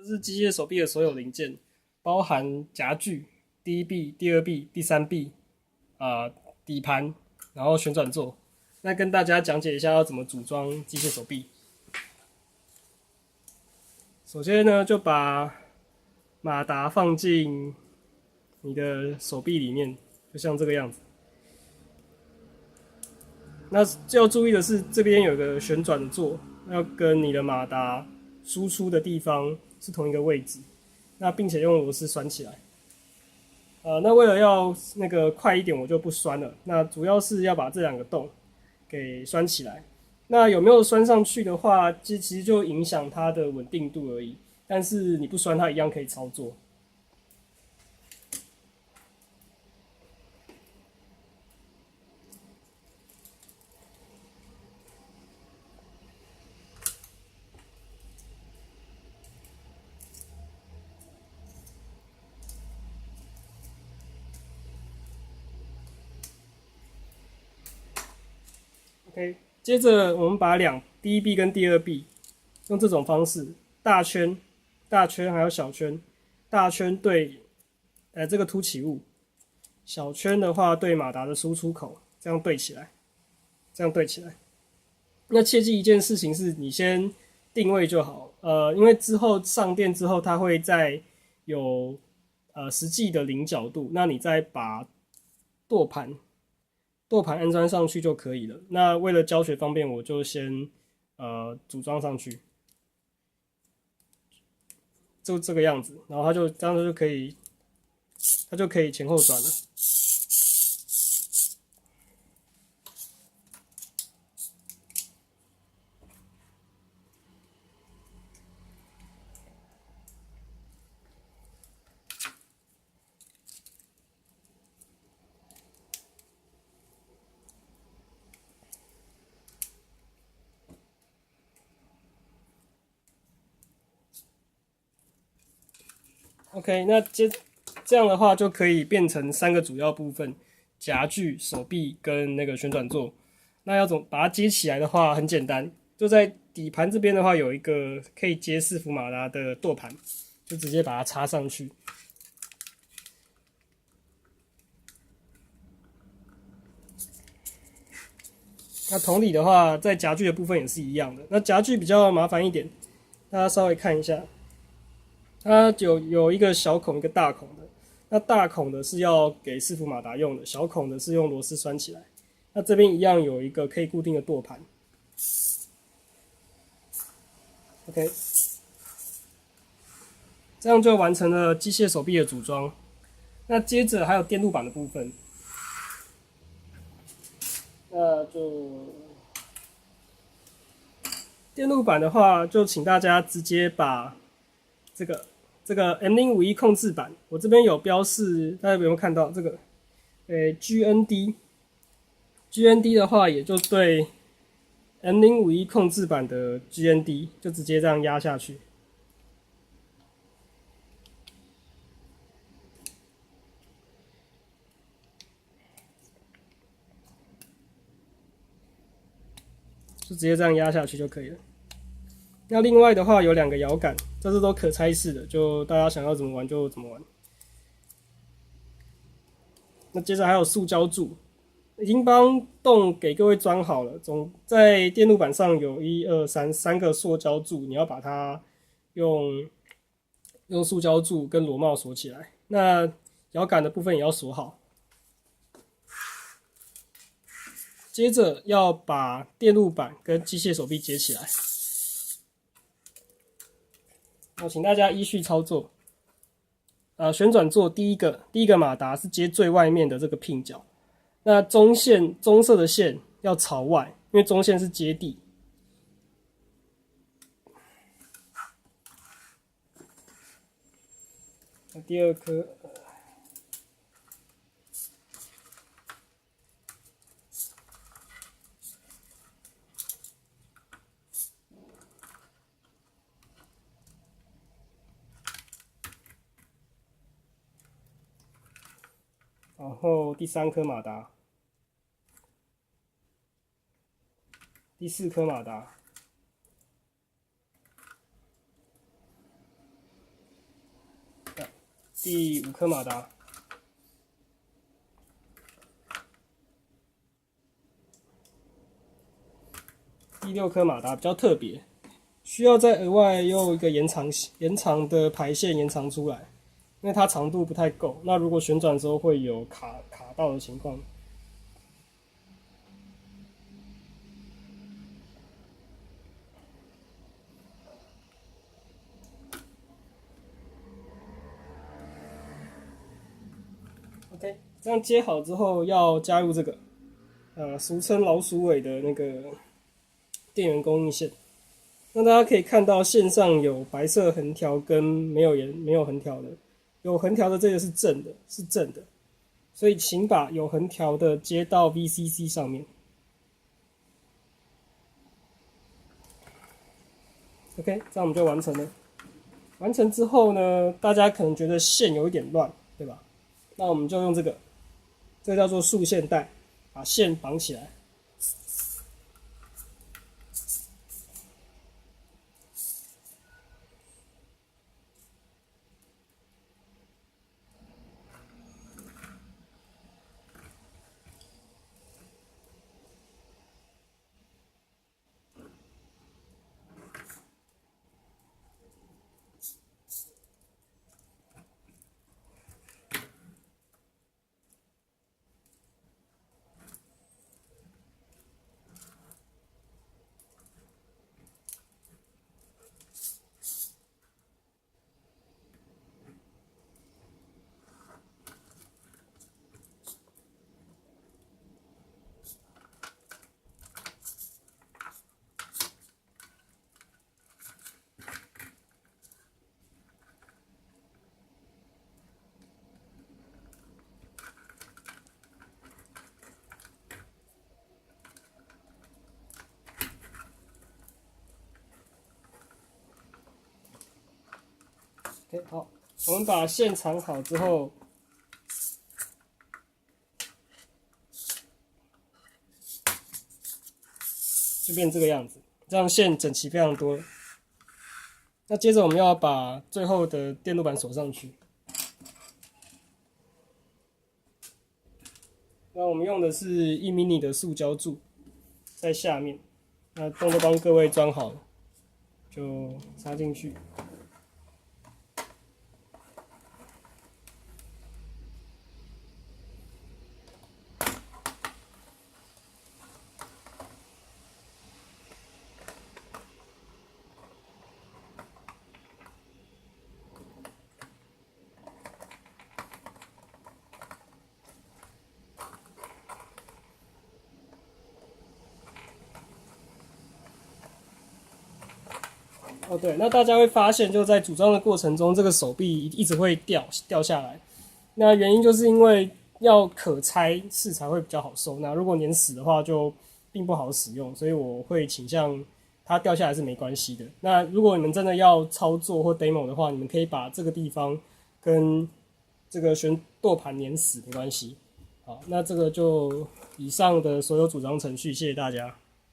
这是机械手臂的所有零件，包含夹具、第一臂、第二臂、第三臂，底盘，然后旋转座。那跟大家讲解一下要怎么组装机械手臂。首先呢，就把马达放进你的手臂里面，就像这个样子。那要注意的是，这边有个旋转座，要跟你的马达输出的地方是同一个位置。那并且用螺丝拴起来。那为了要那个快一点，我就不拴了。那主要是要把这两个洞给拴起来。那有没有拴上去的话，其实就影响它的稳定度而已。但是你不拴，它一样可以操作。OK， 接着我们把第一臂跟第二臂用这种方式，大圈还有小圈，大圈对这个凸起物，小圈的话对马达的输出口，这样对起来，那切记一件事情是，你先定位就好，因为之后上电之后，它会在有实际的零角度，那你再把舵盘安装上去就可以了。那为了教学方便，我就先组装上去，就这个样子，然后这样就可以，它就可以前后转了。OK， 那这样的话就可以变成3个主要部分：夹具、手臂跟那个旋转座。那要怎么把它接起来的话，很简单，就在底盘这边的话有一个可以接4伏马达的舵盘，就直接把它插上去。那同理的话，在夹具的部分也是一样的。那夹具比较麻烦一点，大家稍微看一下。它有一个小孔，一个大孔的。那大孔的是要给4伏马达用的，小孔的是用螺丝拴起来。那这边一样有一个可以固定的舵盘。OK， 这样就完成了机械手臂的组装。那接着还有电路板的部分，那就电路板的话，就请大家直接把这个 M051 控制板，我这边有标示，大家有没有看到这个？GND 的话，也就对 M051 控制板的 GND， 就直接这样压下去。就直接这样压下去就可以了。那另外的话有2个摇杆，这是都可拆式的，就大家想要怎么玩就怎么玩。那接着还有塑胶柱，已经帮洞给各位装好了。在电路板上有3个塑胶柱，你要把它用塑胶柱跟螺帽锁起来。那摇杆的部分也要锁好。接着要把电路板跟机械手臂接起来。我请大家依序操作。旋转座第一个马达是接最外面的这个pin角，那棕色的线要朝外，因为中线是接地。那第2颗。然后第3颗马达，第4颗马达，第5颗马达。第6颗马达比较特别，需要再额外用一个延长的排线延长出来，因为它长度不太够。那如果旋转的时候会有卡到的情况。OK， 这样接好之后要加入这个，俗称老鼠尾的那个电源供应线。那大家可以看到线上有白色横条跟没有横条的，有横条的这个是正的，所以请把有横条的接到 VCC 上面。OK， 这样我们就完成了。完成之后呢，大家可能觉得线有一点乱，对吧？那我们就用这个叫做束线带，把线绑起来。OK， 好，我们把线藏好之后，就变这个样子，这样线整齐非常多。那接着我们要把最后的电路板锁上去。那我们用的是1 mini 的塑胶柱，在下面。那都帮各位装好了，就插进去。哦，对，那大家会发现，就在组装的过程中，这个手臂一直会掉下来。那原因就是因为要可拆式才会比较好收，那如果粘死的话，就并不好使用。所以我会倾向它掉下来是没关系的。那如果你们真的要操作或 demo 的话，你们可以把这个地方跟这个旋舵盘粘死，没关系。好，那这个就以上的所有组装程序，谢谢大家。